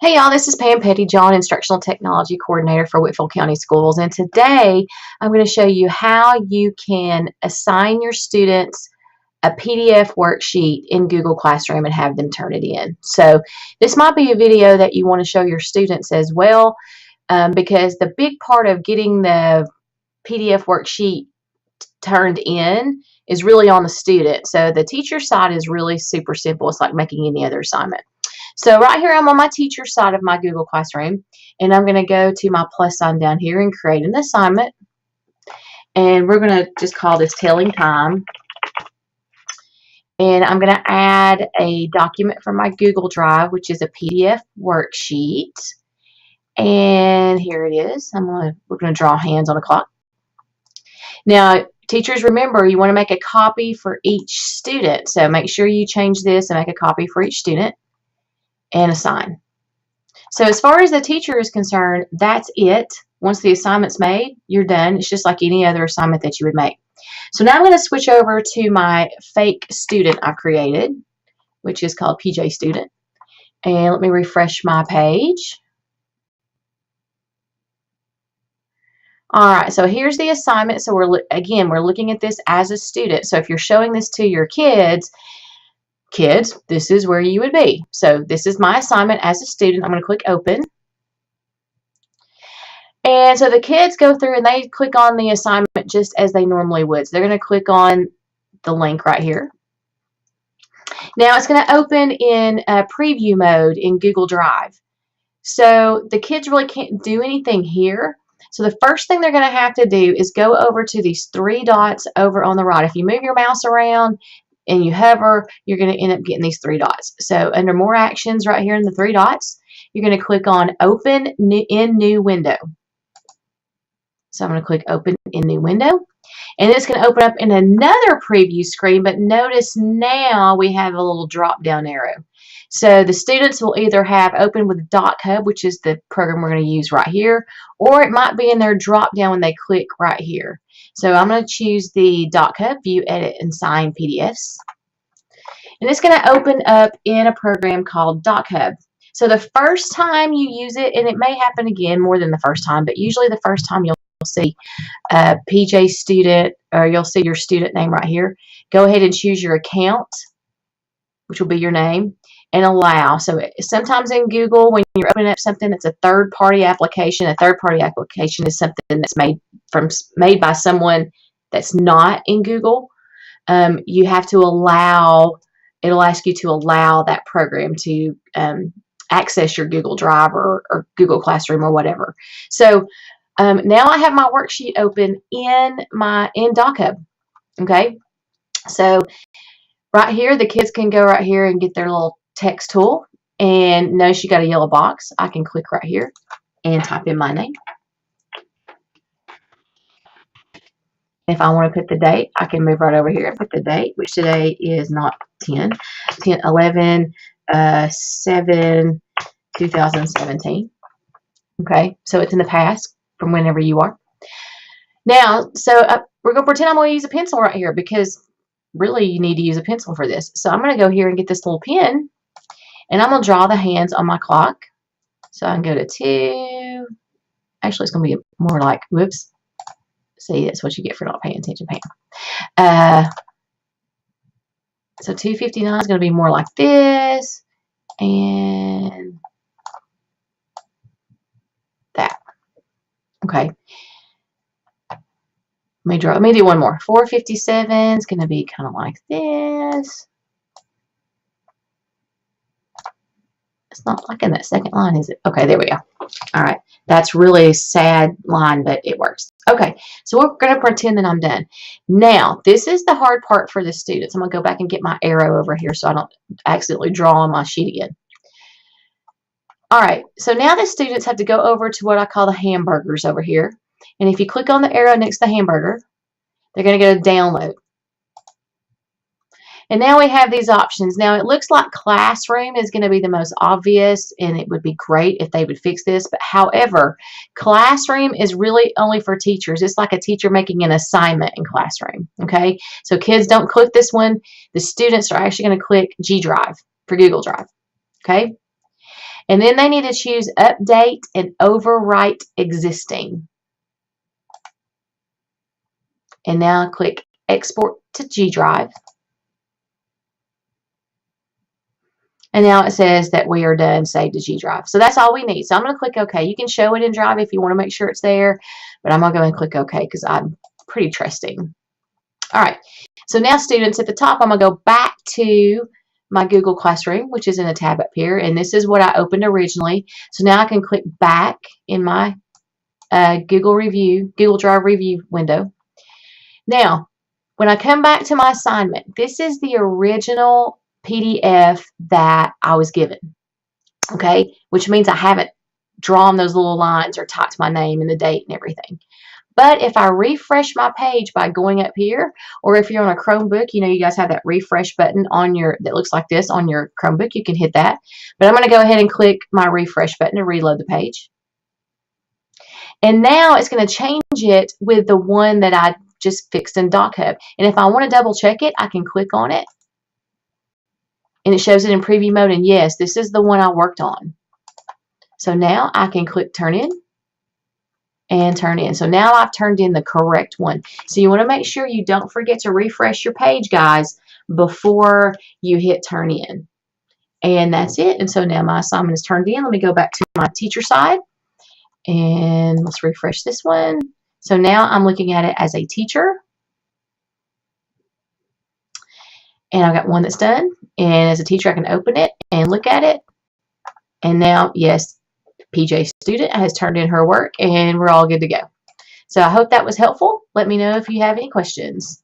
Hey y'all, this is Pam Pettyjohn, Instructional Technology Coordinator for Whitfield County Schools, and today I'm going to show you how you can assign your students a PDF worksheet in Google Classroom and have them turn it in. So this might be a video that you want to show your students as well, because the big part of getting the PDF worksheet turned in is really on the student. So the teacher side is really super simple. It's like making any other assignment. So right here, I'm on my teacher side of my Google Classroom, and I'm going to go to my plus sign down here and create an assignment. And we're going to just call this Telling Time. And I'm going to add a document from my Google Drive, which is a PDF worksheet. And here it is. We're going to draw hands on a clock. Now, teachers, remember, you want to make a copy for each student. So make sure you change this and make a copy for each student and assign. So as far as the teacher is concerned, that's it. Once the assignment's made, you're done. It's just like any other assignment that you would make. So now I'm going to switch over to my fake student I've created, which is called PJ Student. And let me refresh my page. All right, so here's the assignment. So we're looking at this as a student. So if you're showing this to your kids, this is where you would be. So this is my assignment as a student. I'm going to click open. And so the kids go through and they click on the assignment just as they normally would. So they're going to click on the link right here. Now it's going to open in preview mode in Google Drive. So the kids really can't do anything here. So the first thing they're going to have to do is go over to these three dots over on the right. If you move your mouse around and you hover, you're going to end up getting these three dots. So under more actions right here in the three dots, you're going to click on open in new window. So I'm going to click open in new window, and it's going to open up in another preview screen, but notice now we have a little drop down arrow. So the students will either have open with DocHub, which is the program we're going to use right here, or it might be in their drop down when they click right here. So I'm going to choose the DocHub, View, Edit, and Sign PDFs. And it's going to open up in a program called DocHub. So the first time you use it, and it may happen again more than the first time, but usually the first time you'll see PJ Student, or you'll see your student name right here. Go ahead and choose your account, which will be your name, and allow. So sometimes in Google, when you're opening up something that's a third-party application, a third-party application is something that's made by someone that's not in Google. You have to allow. It'll ask you to allow that program to access your Google Drive or Google Classroom or whatever. So now I have my worksheet open in DocHub. Okay, so right here, the kids can go right here and get their little text tool, and notice you got a yellow box. I can click right here and type in my name. If I want to put the date, I can move right over here and put the date, which today is not 11/7/2017. Okay, so it's in the past from whenever you are. Now, so we're going to pretend I'm going to use a pencil right here, because really you need to use a pencil for this. So I'm going to go here and get this little pen, and I'm going to draw the hands on my clock. So I can go to 2. Actually, it's going to be more like, whoops. See, that's what you get for not paying attention, Pam. So 2:59 is going to be more like this, and that. Okay. Let me do one more. 4:57 is going to be kind of like this. It's not liking that second line, is it? Okay, there we go. All right. That's really a sad line, but it works. Okay, so we're going to pretend that I'm done. Now, this is the hard part for the students. I'm going to go back and get my arrow over here so I don't accidentally draw on my sheet again. All right, so now the students have to go over to what I call the hamburgers over here. And if you click on the arrow next to the hamburger, they're going to go to download. And now we have these options. Now it looks like Classroom is going to be the most obvious, and it would be great if they would fix this. But however, Classroom is really only for teachers. It's like a teacher making an assignment in Classroom. Okay, so kids don't click this one. The students are actually going to click G Drive for Google Drive. Okay, And then they need to choose update and overwrite existing. And now click export to G Drive. And now it says that we are done, save to G Drive. So that's all we need. So I'm going to click OK. You can show it in Drive if you want to make sure it's there, but I'm going to go and click OK because I'm pretty trusting. All right. So now, students, at the top, I'm going to go back to my Google Classroom, which is in a tab up here, and this is what I opened originally. So now I can click back in my Google Drive review window. Now, when I come back to my assignment, this is the original PDF that I was given, okay, which means I haven't drawn those little lines or typed my name and the date and everything. But if I refresh my page by going up here, or if you're on a Chromebook, you know, you guys have that refresh button on that looks like this on your Chromebook, you can hit that. But I'm going to go ahead and click my refresh button to reload the page. And now it's going to change it with the one that I just fixed in DocHub. And if I want to double check it, I can click on it. And it shows it in preview mode. And yes, this is the one I worked on. So now I can click turn in. And turn in. So now I've turned in the correct one. So you want to make sure you don't forget to refresh your page, guys, before you hit turn in. And that's it. And so now my assignment is turned in. Let me go back to my teacher side. And let's refresh this one. So now I'm looking at it as a teacher. And I've got one that's done. And as a teacher, I can open it and look at it. And now, yes, PJ student has turned in her work and we're all good to go. So I hope that was helpful. Let me know if you have any questions.